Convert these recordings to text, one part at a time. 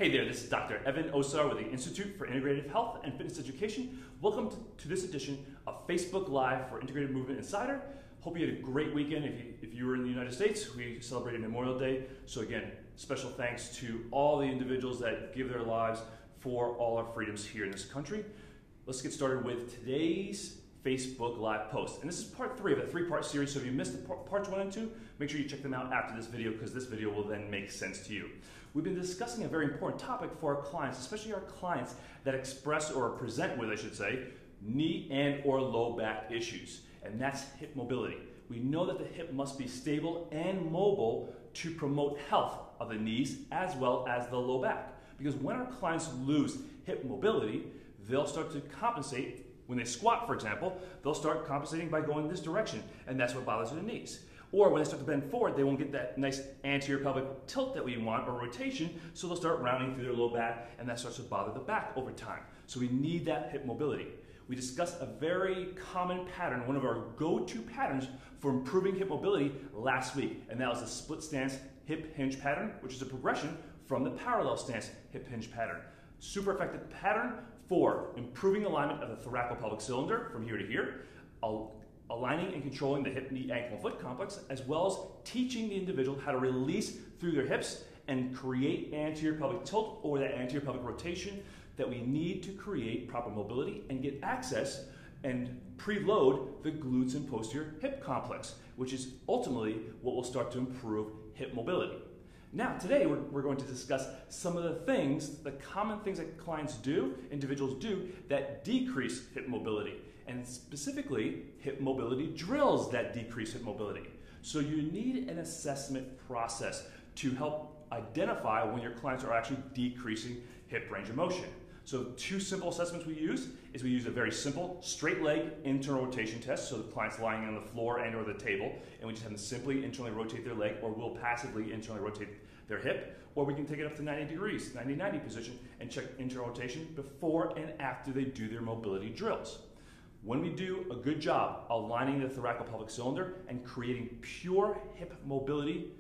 Hey there, this is Dr. Evan Osar with the Institute for Integrative Health and Fitness Education. Welcome to this edition of Facebook Live for Integrative Movement Insider. Hope you had a great weekend. If you were in the United States, we celebrated Memorial Day. So again, special thanks to all the individuals that give their lives for all our freedoms here in this country. Let's get started with today's Facebook Live post. And this is part 3 of a 3-part series, so if you missed the parts 1 and 2, make sure you check them out after this video because this video will then make sense to you. We've been discussing a very important topic for our clients, especially our clients that express or present with, I should say, knee and or low back issues, and that's hip mobility. We know that the hip must be stable and mobile to promote health of the knees as well as the low back. Because when our clients lose hip mobility, they'll start to compensate. When they squat, for example, they'll start compensating by going this direction, and that's what bothers their knees. Or when they start to bend forward, they won't get that nice anterior pelvic tilt that we want, or rotation, so they'll start rounding through their low back, and that starts to bother the back over time. So we need that hip mobility. We discussed a very common pattern, one of our go-to patterns for improving hip mobility last week, and that was the split stance hip hinge pattern, which is a progression from the parallel stance hip hinge pattern. Super effective pattern for improving alignment of the thoracolpelvic cylinder from here to here, aligning and controlling the hip, knee, ankle, and foot complex, as well as teaching the individual how to release through their hips and create anterior pelvic tilt or that anterior pelvic rotation that we need to create proper mobility and get access and preload the glutes and posterior hip complex, which is ultimately what will start to improve hip mobility. Now, today we're going to discuss some of the common things that clients do, individuals do, that decrease hip mobility, and specifically hip mobility drills that decrease hip mobility. So you need an assessment process to help identify when your clients are actually decreasing hip range of motion. So 2 simple assessments we use a very simple straight leg internal rotation test, so the client's lying on the floor and or the table, and we just have them simply internally rotate their leg, or we'll passively internally rotate their hip, or we can take it up to 90 degrees, 90-90 position, and check internal rotation before and after they do their mobility drills. When we do a good job aligning the thoracolpelvic cylinder and creating pure hip mobility,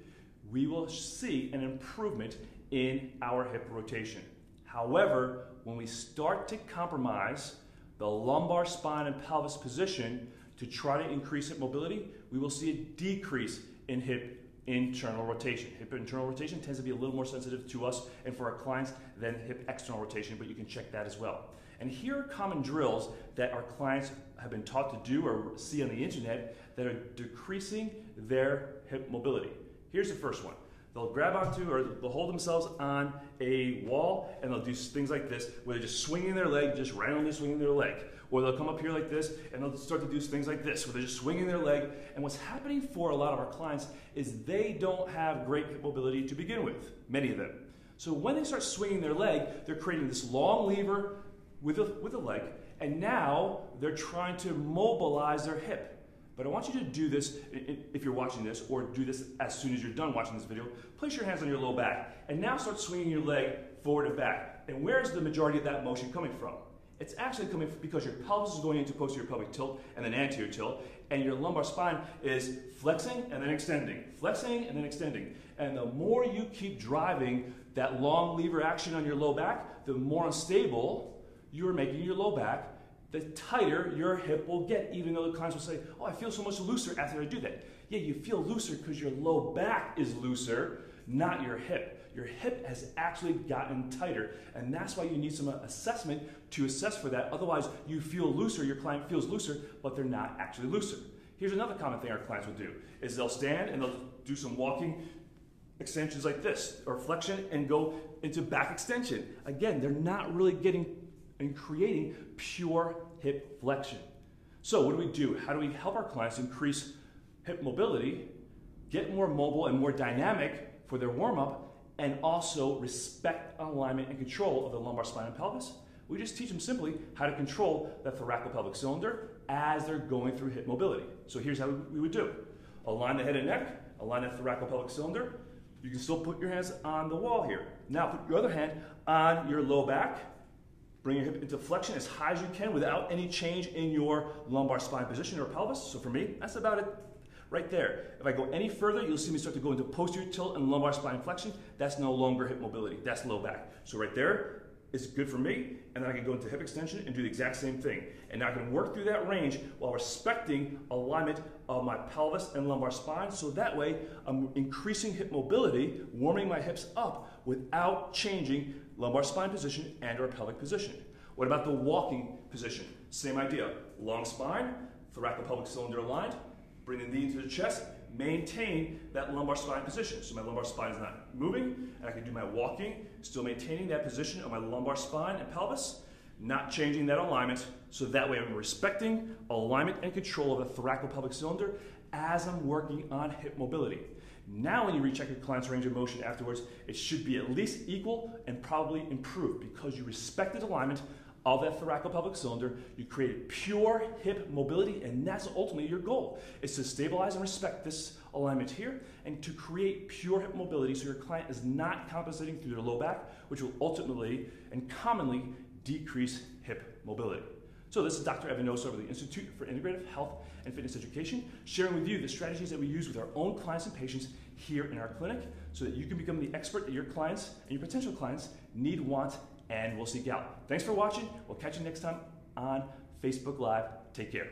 we will see an improvement in our hip rotation. However, when we start to compromise the lumbar spine and pelvis position to try to increase hip mobility, we will see a decrease in hip internal rotation. Hip internal rotation tends to be a little more sensitive to us and for our clients than hip external rotation, but you can check that as well. And here are common drills that our clients have been taught to do or see on the internet that are decreasing their hip mobility. Here's the first one. They'll grab onto or they'll hold themselves on a wall and they'll do things like this where they're just swinging their leg, just randomly swinging their leg. Or they'll come up here like this and they'll start to do things like this where they're just swinging their leg. And what's happening for a lot of our clients is they don't have great hip mobility to begin with, many of them. So when they start swinging their leg, they're creating this long lever with a leg, and now they're trying to mobilize their hip. But I want you to do this, if you're watching this, or do this as soon as you're done watching this video. Place your hands on your low back, and now start swinging your leg forward and back. And where's the majority of that motion coming from? It's actually coming because your pelvis is going into posterior pelvic tilt and then anterior tilt, and your lumbar spine is flexing and then extending, flexing and then extending. And the more you keep driving that long lever action on your low back, the more unstable you're making your low back, the tighter your hip will get, even though the clients will say, oh, I feel so much looser after I do that. Yeah, you feel looser because your low back is looser, not your hip. Your hip has actually gotten tighter, and that's why you need some assessment to assess for that. Otherwise, you feel looser, your client feels looser, but they're not actually looser. Here's another common thing our clients will do, is they'll stand and they'll do some walking extensions like this, or flexion and go into back extension. Again, they're not really getting and creating pure hip flexion. So what do? How do we help our clients increase hip mobility, get more mobile and more dynamic for their warm-up, and also respect alignment and control of the lumbar spine and pelvis? We just teach them simply how to control the thoracolpelvic cylinder as they're going through hip mobility. So here's how we would do it. Align the head and neck, align the thoracolpelvic cylinder. You can still put your hands on the wall here. Now put your other hand on your low back. Bring your hip into flexion as high as you can without any change in your lumbar spine position or pelvis. So for me, that's about it Right there. If I go any further, you'll see me start to go into posterior tilt and lumbar spine flexion. That's no longer hip mobility. That's low back. So right there is good for me, and then I can go into hip extension and do the exact same thing. And now I can work through that range while respecting alignment of my pelvis and lumbar spine, so that way I'm increasing hip mobility, warming my hips up without changing lumbar spine position and or pelvic position. What about the walking position? Same idea. Long spine, thoracolpelvic cylinder aligned, bring the knee into the chest, maintain that lumbar spine position. So my lumbar spine is not moving, and I can do my walking, still maintaining that position of my lumbar spine and pelvis, not changing that alignment, so that way I'm respecting alignment and control of the thoracolpelvic cylinder as I'm working on hip mobility. Now when you recheck your client's range of motion afterwards, it should be at least equal and probably improved because you respected alignment of that thoracolpelvic cylinder, you created pure hip mobility, and that's ultimately your goal, is to stabilize and respect this alignment here and to create pure hip mobility so your client is not compensating through their low back, which will ultimately and commonly decrease hip mobility. So this is Dr. Evan Osa of the Institute for Integrative Health and Fitness Education, sharing with you the strategies that we use with our own clients and patients here in our clinic so that you can become the expert that your clients and your potential clients need, want, and will seek out. Thanks for watching. We'll catch you next time on Facebook Live. Take care.